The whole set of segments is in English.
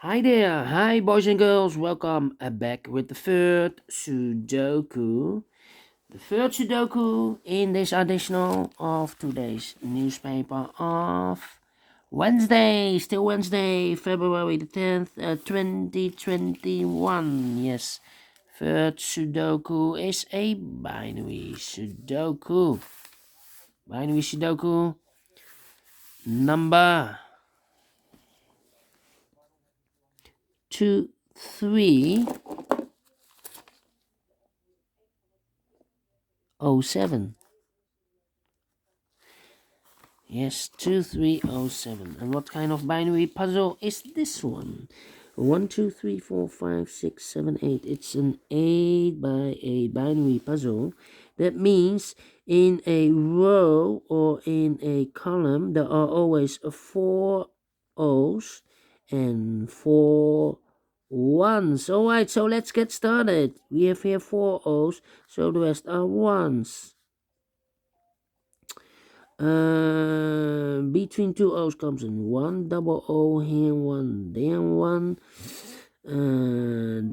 Hi there, hi boys and girls, welcome back with the third Sudoku. The third Sudoku in this edition of today's newspaper of Wednesday, still Wednesday, February the 10th, 2021. Yes, third Sudoku is a binary Sudoku. Binary Sudoku number 2307. Yes, 2307. And what kind of binary puzzle is this one? 1, 2, 3, 4, 5, 6, 7, 8. It's an 8 by 8 binary puzzle. That means in a row or in a column, there are always 4 O's and 4 ones. Alright, so let's get started. We have here 4 O's, so the rest are ones. Between two O's comes in one double O here, one, then one. Then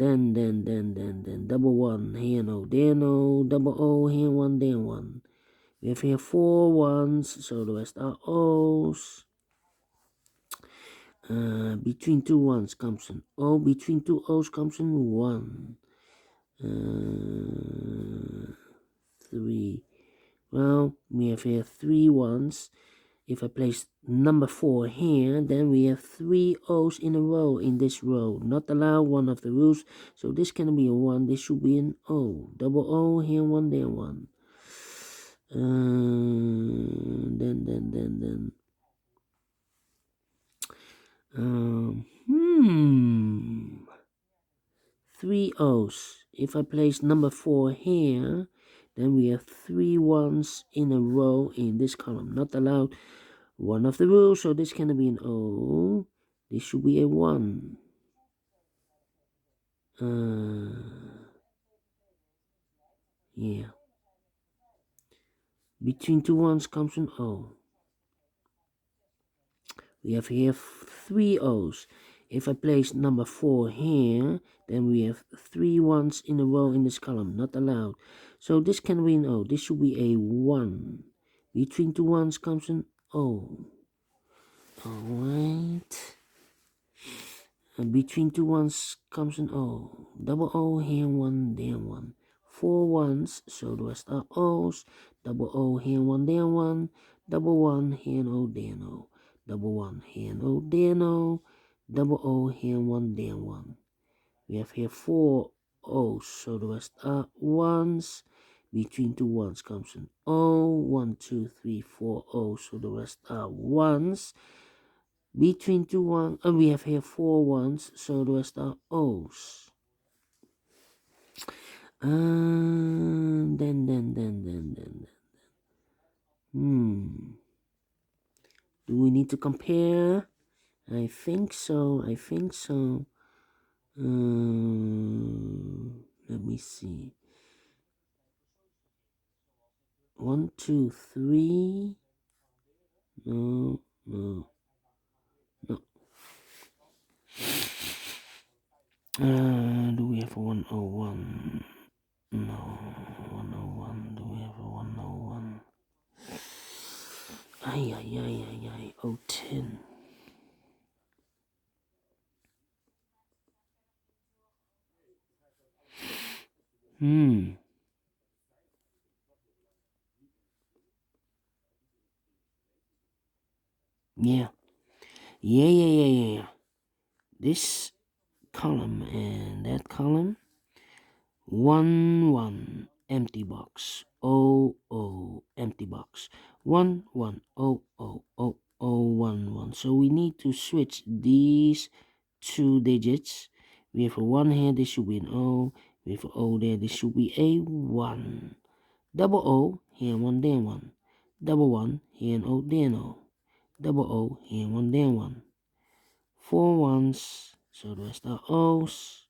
double one here, no, then no, double O here, one, then one. We have here 4 ones, so the rest are O's. Between two ones comes an O, between two O's comes in one. 3. Well, we have here 3 ones. If I place number 4 here, then we have 3 O's in a row in this row. Not allowed, one of the rules. So this can be a 1, this should be an O. Double O here, 1, there, 1. Then. 3 O's. If I place number 4 here, then we have 3 ones in a row in this column. Not allowed. One of the rules, so this can be an O. This should be a 1. Yeah. Between two ones comes an O. We have here 3 O's. If I place number 4 here, then we have 3 ones in a row in this column. Not allowed. So this can be an O. This should be a 1. Between two ones comes an O. Alright. Between two ones comes an O. Double O here, 1, there, 1. 4 ones, so the rest are O's. Double O here, 1, there, 1. Double 1 here, no, there, no. Double 1 here, no, there, no. Double O here, 1, there, 1. We have here 4 O's, so the rest are ones. Between two ones comes an O. 1, 2, 3, 4 O's, so the rest are ones. Between two ones, we have here 4 ones, so the rest are O's. Then. Do we need to compare? I think so. Let me see. 1, 2, 3. No. Do we have a 101? No, 101. Do we have a 101? Ay. 010. Yeah. This column and that column. 1 empty box. Empty box. 1 1 1 1. So we need to switch these 2 digits. We have a 1 here, this should be an O. We have an O there, this should be a 1. Double O here, 1 there, 1. Double 1 here, an O there, no. Double O here, 1 there, 1. 4 ones, so the rest are O's.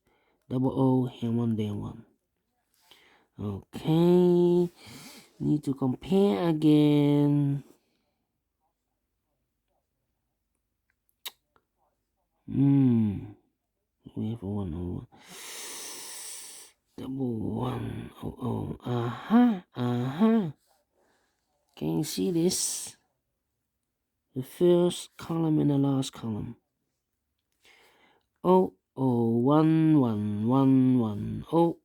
Double O here, 1 there, 1. Okay, need to compare again. We have a 1, oh, 1, oh, oh. Can you see this? The first column and the last column. Oh, 1, 1, 1, 1. Oh,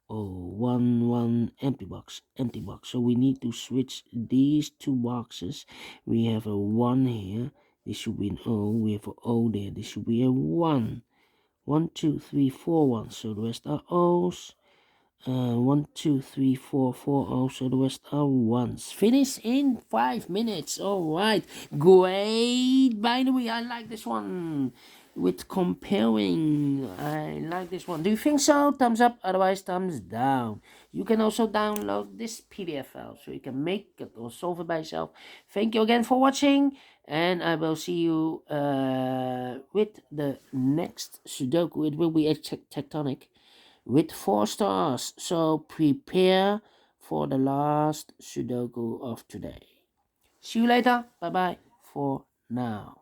1, 1. Empty box, empty box. So we need to switch these two boxes. We have a 1 here. This should be an O. We have an O there. This should be a 1. 1, 2, 3, 4 ones. So the rest are O's. 1, 2, 3, 4, 4 O's. So the rest are ones. Finish in 5 minutes. All right. Great binary. I like this one. With comparing, I like this one. Do you think so? Thumbs up, otherwise thumbs down. You can also download this PDF file so you can make it or solve it by yourself. Thank you again for watching, and I will see you with the next Sudoku. It will be a tectonic with 4 stars. So prepare for the last Sudoku of today. See you later. Bye bye for now.